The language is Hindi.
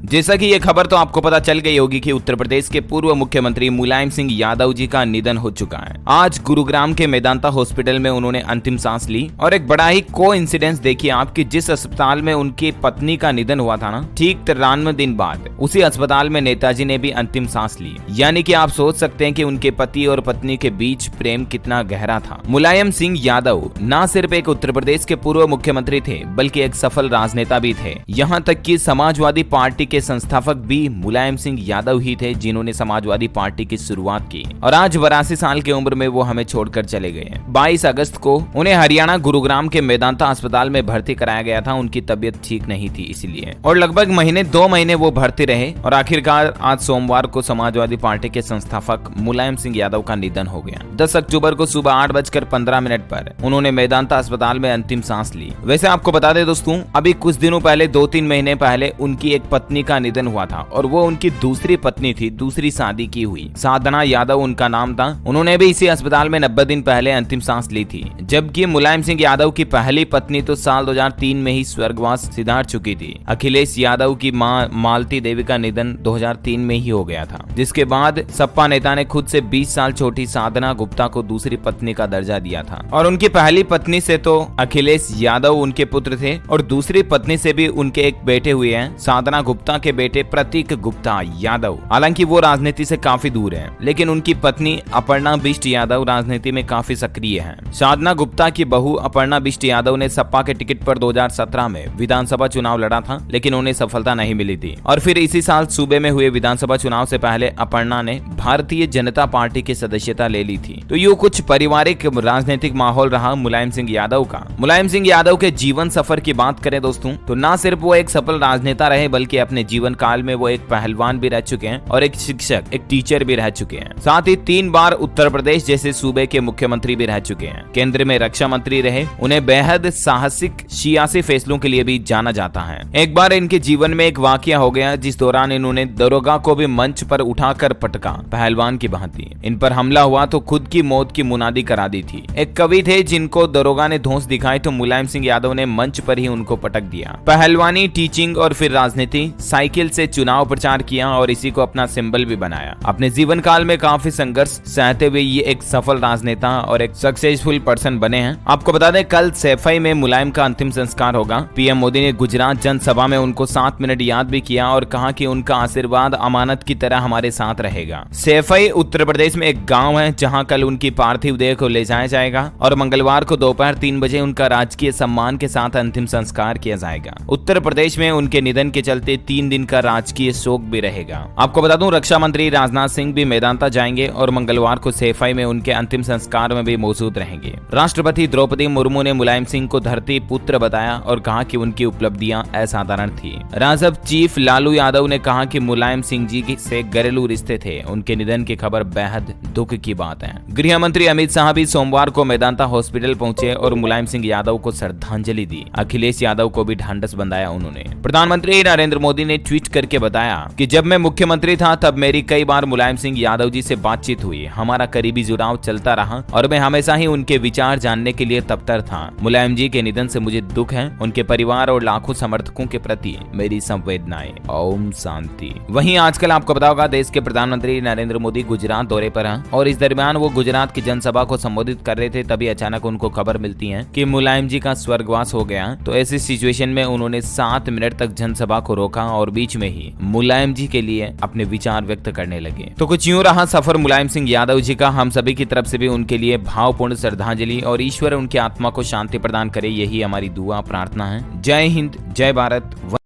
जैसा कि ये खबर तो आपको पता चल गई होगी कि उत्तर प्रदेश के पूर्व मुख्यमंत्री मुलायम सिंह यादव जी का निधन हो चुका है। आज गुरुग्राम के मेदांता हॉस्पिटल में उन्होंने अंतिम सांस ली और एक बड़ा ही कोइंसिडेंस देखिए आप कि जिस अस्पताल में उनकी पत्नी का निधन हुआ था ना, ठीक 93 दिन बाद उसी अस्पताल में नेताजी ने भी अंतिम सांस ली। यानी कि आप सोच सकते हैं कि उनके पति और पत्नी के बीच प्रेम कितना गहरा था। मुलायम सिंह यादव न सिर्फ एक उत्तर प्रदेश के पूर्व मुख्यमंत्री थे बल्कि एक सफल राजनेता भी थे। यहाँ तक कि समाजवादी पार्टी के संस्थापक भी मुलायम सिंह यादव ही थे जिन्होंने समाजवादी पार्टी की शुरुआत की और आज 82 साल की उम्र में वो हमें छोड़कर चले गए हैं। 22 अगस्त को उन्हें हरियाणा गुरुग्राम के मेदांता अस्पताल में भर्ती कराया गया था। उनकी तबीयत ठीक नहीं थी इसलिए, और लगभग 2 महीने वो भर्ती रहे और आखिरकार आज सोमवार को समाजवादी पार्टी के संस्थापक मुलायम सिंह यादव का निधन हो गया। 10 अक्टूबर को सुबह 8:15 पर उन्होंने मेदांता अस्पताल में अंतिम सांस ली। वैसे आपको बता दें दोस्तों, अभी कुछ दिनों पहले 2-3 महीने पहले उनकी एक पत्नी का निधन हुआ था और वो उनकी दूसरी पत्नी थी, दूसरी शादी की हुई। साधना यादव उनका नाम था। उन्होंने भी इसी अस्पताल में 90 दिन पहले अंतिम सांस ली थी, जबकि मुलायम सिंह यादव की पहली पत्नी तो साल 2003 में ही स्वर्गवास सिधार चुकी थी। अखिलेश यादव की मां मालती देवी का निधन 2003 में ही हो गया था, जिसके बाद सपा नेता ने खुद से 20 साल छोटी साधना गुप्ता को दूसरी पत्नी का दर्जा दिया था। और उनकी पहली पत्नी से तो अखिलेश यादव उनके पुत्र थे और दूसरी पत्नी से भी उनके एक बेटे हुए हैं, साधना गुप्ता के बेटे प्रतीक गुप्ता यादव। हालांकि वो राजनीति से काफी दूर है, लेकिन उनकी पत्नी अपर्णा बिष्ट यादव राजनीति में काफी सक्रिय हैं। साधना गुप्ता की बहू अपर्णा बिष्ट यादव ने सपा के टिकट पर 2017 में विधानसभा चुनाव लड़ा था, लेकिन उन्हें सफलता नहीं मिली थी। और फिर इसी साल सूबे में हुए विधानसभा चुनाव से पहले अपर्णा ने भारतीय जनता पार्टी की सदस्यता ले ली थी। तो यूं कुछ पारिवारिक राजनीतिक माहौल रहा मुलायम सिंह यादव का। मुलायम सिंह यादव के जीवन सफर की बात करें दोस्तों, तो न सिर्फ वो एक सफल राजनेता रहे बल्कि अपने जीवन काल में वो एक पहलवान भी रह चुके हैं और एक शिक्षक, एक टीचर भी रह चुके हैं। साथ ही 3 बार उत्तर प्रदेश जैसे सूबे के मुख्यमंत्री भी रह चुके हैं। केंद्र में रक्षा मंत्री रहे। उन्हें बेहद साहसिक सियासी फैसलों के लिए भी जाना जाता है। एक बार इनके जीवन में एक वाकया हो गया जिस दौरान इन्होंने दरोगा को भी मंच पर उठाकर पटका, पहलवान की भांति। इन पर हमला हुआ तो खुद की मौत की मुनादी करा दी थी। एक कवि थे जिनको दरोगा ने धौंस दिखाई तो मुलायम सिंह यादव ने मंच पर ही उनको पटक दिया। पहलवानी, टीचिंग और फिर राजनीति, साइकिल से चुनाव प्रचार किया और इसी को अपना सिंबल भी बनाया। अपने जीवन काल में काफी संघर्ष सहते हुए ये एक सफल राजनेता और एक सक्सेसफुल पर्सन बने हैं। आपको बता दें कल सैफई में मुलायम का अंतिम संस्कार होगा। पीएम मोदी ने गुजरात जनसभा में उनको 7 मिनट याद भी किया और कहा कि उनका आशीर्वाद अमानत की तरह हमारे साथ रहेगा। सैफई उत्तर प्रदेश में एक गाँव है जहाँ कल उनकी पार्थिव देह को ले जाया जाएगा और मंगलवार को दोपहर 3 बजे उनका राजकीय सम्मान के साथ अंतिम संस्कार किया जाएगा। उत्तर प्रदेश में उनके निधन के चलते 3 दिन का राजकीय शोक भी रहेगा। आपको बता दूं रक्षा मंत्री राजनाथ सिंह भी मेदांता जाएंगे और मंगलवार को सैफई में उनके अंतिम संस्कार में भी मौजूद रहेंगे। राष्ट्रपति द्रौपदी मुर्मू ने मुलायम सिंह को धरती पुत्र बताया और कहा कि उनकी उपलब्धियां असाधारण थी। राजद चीफ लालू यादव ने कहा कि मुलायम सिंह जी से घरेलू रिश्ते थे। उनके निधन की खबर बेहद दुख की बात है। गृह मंत्री अमित शाह भी सोमवार को मेदांता हॉस्पिटल पहुंचे और मुलायम सिंह यादव को श्रद्धांजलि दी। अखिलेश यादव को भी ढांढस बंधाया उन्होंने। प्रधानमंत्री नरेंद्र मोदी ने ट्वीट करके बताया कि जब मैं मुख्यमंत्री था तब मेरी कई बार मुलायम सिंह यादव जी से बातचीत हुई। हमारा करीबी जुड़ाव चलता रहा और मैं हमेशा ही उनके विचार जानने के लिए तत्पर था। मुलायम जी के निधन से मुझे दुख है। उनके परिवार और लाखों समर्थकों के प्रति मेरी संवेदनाएं। ओम शांति। वहीं आजकल आपको पता होगा देश के प्रधानमंत्री नरेंद्र मोदी गुजरात दौरे पर हैं और इस दरमियान वो गुजरात की जनसभा को संबोधित कर रहे थे, तभी अचानक उनको खबर मिलती है कि मुलायम जी का स्वर्गवास हो गया। तो ऐसी सिचुएशन में उन्होंने 7 मिनट तक जनसभा को रोका और बीच में ही मुलायम जी के लिए अपने विचार व्यक्त करने लगे। तो कुछ यूं रहा सफर मुलायम सिंह यादव जी का। हम सभी की तरफ से भी उनके लिए भावपूर्ण श्रद्धांजलि और ईश्वर उनकी आत्मा को शांति प्रदान करे, यही हमारी दुआ प्रार्थना है। जय हिंद, जय भारत।